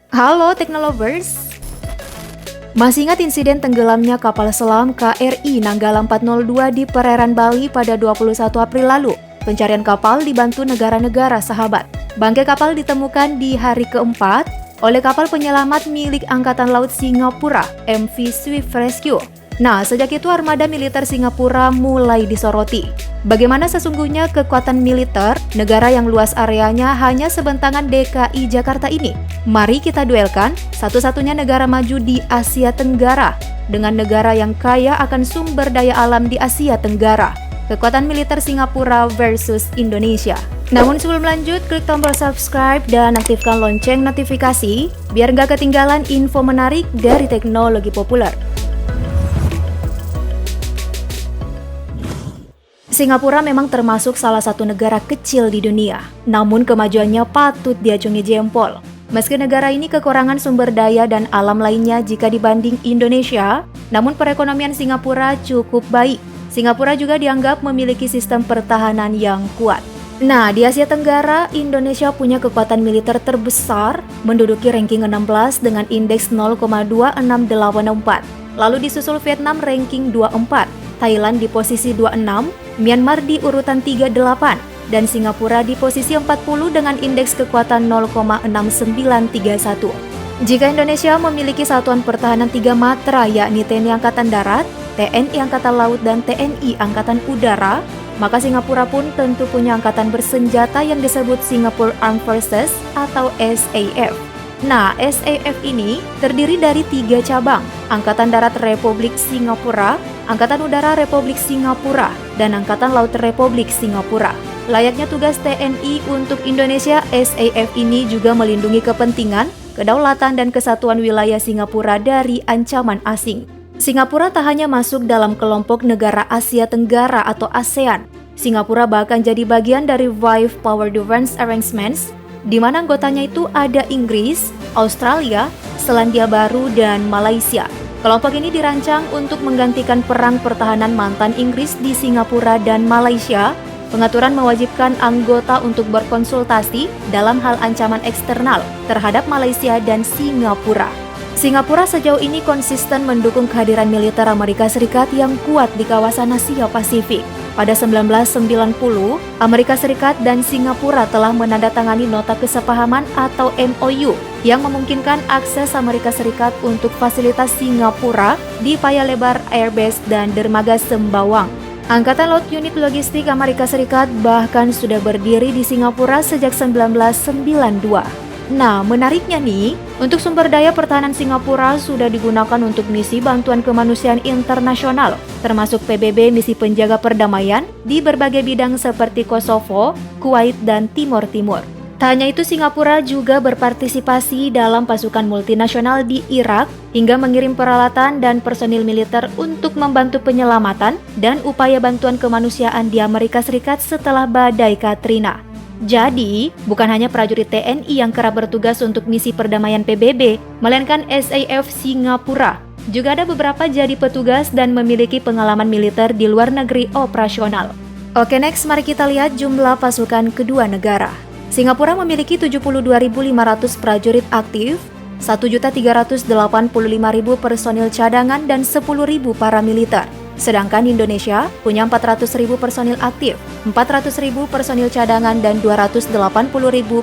Halo Teknolovers, masih ingat insiden tenggelamnya kapal selam KRI Nanggala 402 di perairan Bali pada 21 April lalu? Pencarian kapal dibantu negara-negara sahabat. Bangkai kapal ditemukan di hari keempat oleh kapal penyelamat milik Angkatan Laut Singapura, MV Swift Rescue. Nah, sejak itu armada militer Singapura mulai disoroti. Bagaimana sesungguhnya kekuatan militer negara yang luas areanya hanya sebentangan DKI Jakarta ini? Mari kita duelkan satu-satunya negara maju di Asia Tenggara dengan negara yang kaya akan sumber daya alam di Asia Tenggara. Kekuatan militer Singapura versus Indonesia. Namun sebelum lanjut, klik tombol subscribe dan aktifkan lonceng notifikasi biar nggak ketinggalan info menarik dari teknologi populer. Singapura memang termasuk salah satu negara kecil di dunia, namun kemajuannya patut diacungi jempol. Meski negara ini kekurangan sumber daya dan alam lainnya jika dibanding Indonesia, namun perekonomian Singapura cukup baik. Singapura juga dianggap memiliki sistem pertahanan yang kuat. Nah, di Asia Tenggara, Indonesia punya kekuatan militer terbesar, menduduki ranking 16 dengan indeks 0,2684. Lalu disusul Vietnam ranking 24, Thailand di posisi 26, Myanmar di urutan 38, dan Singapura di posisi 40 dengan indeks kekuatan 0,6931. Jika Indonesia memiliki satuan pertahanan 3 matra yakni TNI Angkatan Darat, TNI Angkatan Laut, dan TNI Angkatan Udara, maka Singapura pun tentu punya angkatan bersenjata yang disebut Singapore Armed Forces atau SAF. Nah, SAF ini terdiri dari 3 cabang, Angkatan Darat Republik Singapura, Angkatan Udara Republik Singapura, dan Angkatan Laut Republik Singapura. Layaknya tugas TNI untuk Indonesia, SAF ini juga melindungi kepentingan, kedaulatan, dan kesatuan wilayah Singapura dari ancaman asing. Singapura tak hanya masuk dalam kelompok negara Asia Tenggara atau ASEAN. Singapura bahkan jadi bagian dari Five Power Defense Arrangements, di mana anggotanya itu ada Inggris, Australia, Selandia Baru, dan Malaysia. Kelompok ini dirancang untuk menggantikan perang pertahanan mantan Inggris di Singapura dan Malaysia. Pengaturan mewajibkan anggota untuk berkonsultasi dalam hal ancaman eksternal terhadap Malaysia dan Singapura. Singapura sejauh ini konsisten mendukung kehadiran militer Amerika Serikat yang kuat di kawasan Asia Pasifik. Pada 1990, Amerika Serikat dan Singapura telah menandatangani nota kesepahaman atau MOU yang memungkinkan akses Amerika Serikat untuk fasilitas Singapura di Paya Lebar Airbase dan Dermaga Sembawang. Angkatan Laut Unit Logistik Amerika Serikat bahkan sudah berdiri di Singapura sejak 1992. Nah, menariknya nih, untuk sumber daya pertahanan Singapura sudah digunakan untuk misi bantuan kemanusiaan internasional, termasuk PBB misi penjaga perdamaian di berbagai bidang seperti Kosovo, Kuwait, dan Timor Timur. Tak hanya itu, Singapura juga berpartisipasi dalam pasukan multinasional di Irak hingga mengirim peralatan dan personil militer untuk membantu penyelamatan dan upaya bantuan kemanusiaan di Amerika Serikat setelah badai Katrina. Jadi, bukan hanya prajurit TNI yang kerap bertugas untuk misi perdamaian PBB, melainkan SAF Singapura juga ada beberapa jadi petugas dan memiliki pengalaman militer di luar negeri operasional. Oke, next mari kita lihat jumlah pasukan kedua negara. Singapura memiliki 72.500 prajurit aktif, 1.385.000 personil cadangan, dan 10.000 paramiliter. Sedangkan Indonesia punya 400.000 personil aktif, 400.000 personil cadangan, dan 280.000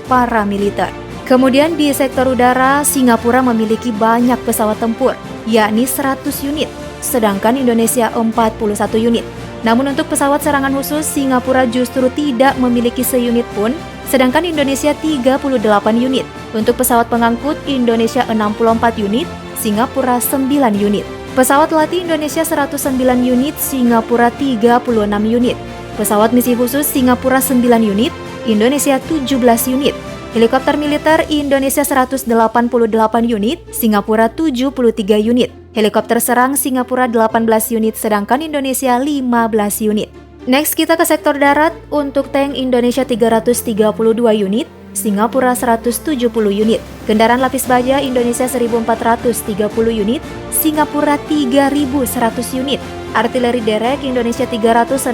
paramiliter. Kemudian di sektor udara, Singapura memiliki banyak pesawat tempur, yakni 100 unit, sedangkan Indonesia 41 unit. Namun untuk pesawat serangan khusus, Singapura justru tidak memiliki seunit pun, sedangkan Indonesia 38 unit. Untuk pesawat pengangkut, Indonesia 64 unit, Singapura 9 unit. Pesawat latih Indonesia 109 unit, Singapura 36 unit. Pesawat misi khusus Singapura 9 unit, Indonesia 17 unit. Helikopter militer Indonesia 188 unit, Singapura 73 unit. Helikopter serang Singapura 18 unit, sedangkan Indonesia 15 unit. Next kita ke sektor darat. Untuk tank Indonesia 332 unit, Singapura 170 unit. Kendaraan lapis baja Indonesia 1.430 unit, Singapura 3.100 unit. Artileri derek Indonesia 366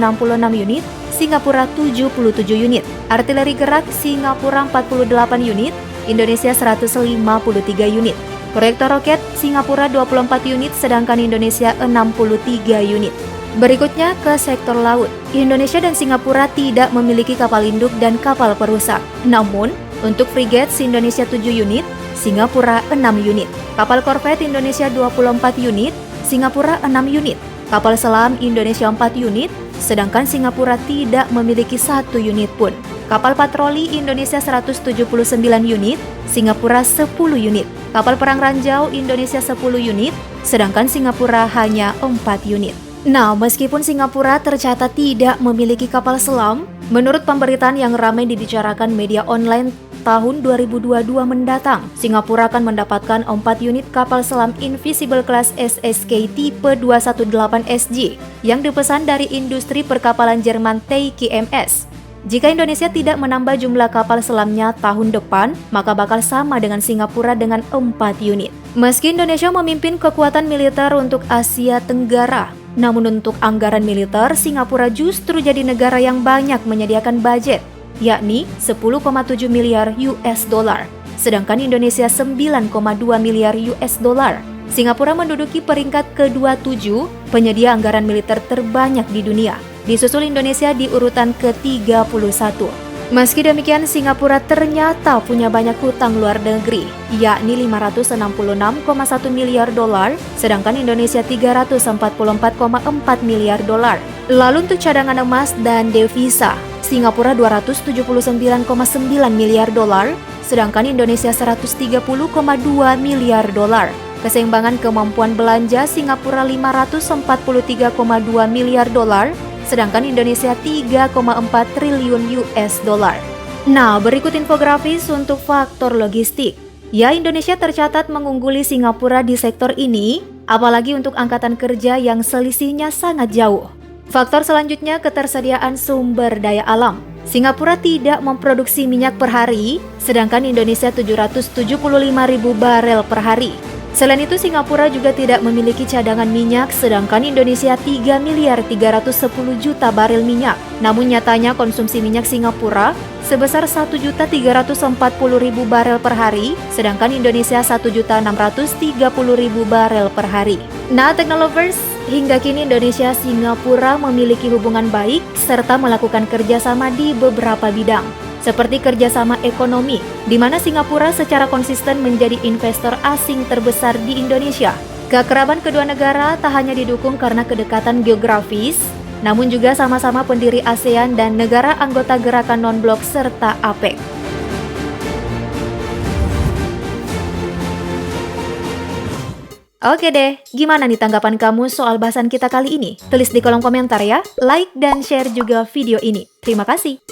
unit, Singapura 77 unit. Artileri gerak Singapura 48 unit, Indonesia 153 unit. Proyektor roket Singapura 24 unit sedangkan Indonesia 63 unit. Berikutnya ke sektor laut. Indonesia dan Singapura tidak memiliki kapal induk dan kapal perusak. Namun, untuk frigates Indonesia 7 unit, Singapura 6 unit. Kapal korvet Indonesia 24 unit, Singapura 6 unit. Kapal selam Indonesia 4 unit, sedangkan Singapura tidak memiliki 1 unit pun. Kapal patroli Indonesia 179 unit, Singapura 10 unit. Kapal perang ranjau Indonesia 10 unit, sedangkan Singapura hanya 4 unit. Nah, meskipun Singapura tercatat tidak memiliki kapal selam, menurut pemberitaan yang ramai dibicarakan media online tahun 2022 mendatang, Singapura akan mendapatkan 4 unit kapal selam Invisible Class SSK tipe 218SG yang dipesan dari industri perkapalan Jerman TKMS. Jika Indonesia tidak menambah jumlah kapal selamnya tahun depan, maka bakal sama dengan Singapura dengan 4 unit. Meski Indonesia memimpin kekuatan militer untuk Asia Tenggara, namun untuk anggaran militer, Singapura justru jadi negara yang banyak menyediakan budget, yakni 10,7 miliar US dollar, sedangkan Indonesia 9,2 miliar US dollar. Singapura menduduki peringkat ke-27 penyedia anggaran militer terbanyak di dunia. Disusul Indonesia di urutan ke-31. Meski demikian, Singapura ternyata punya banyak hutang luar negeri, yakni 566,1 miliar dolar, sedangkan Indonesia 344,4 miliar dolar. Lalu untuk cadangan emas dan devisa, Singapura 279,9 miliar dolar, sedangkan Indonesia 130,2 miliar dolar. Keseimbangan kemampuan belanja Singapura 543,2 miliar dolar, sedangkan Indonesia 3,4 triliun US dollar. Nah, berikut infografis untuk faktor logistik. Ya, Indonesia tercatat mengungguli Singapura di sektor ini, apalagi untuk angkatan kerja yang selisihnya sangat jauh. Faktor selanjutnya ketersediaan sumber daya alam. Singapura tidak memproduksi minyak per hari, sedangkan Indonesia 775.000 barel per hari. Selain itu, Singapura juga tidak memiliki cadangan minyak, sedangkan Indonesia 3 miliar 310 juta barel minyak. Namun nyatanya konsumsi minyak Singapura sebesar 1.340.000 barel per hari, sedangkan Indonesia 1.630.000 barel per hari. Nah, Teknolovers, hingga kini Indonesia Singapura memiliki hubungan baik serta melakukan kerjasama di beberapa bidang, seperti kerjasama ekonomi, di mana Singapura secara konsisten menjadi investor asing terbesar di Indonesia. Keakraban kedua negara tak hanya didukung karena kedekatan geografis, namun juga sama-sama pendiri ASEAN dan negara anggota gerakan non-blok serta APEC. Oke deh, gimana nih tanggapan kamu soal bahasan kita kali ini? Tulis di kolom komentar ya, like dan share juga video ini. Terima kasih.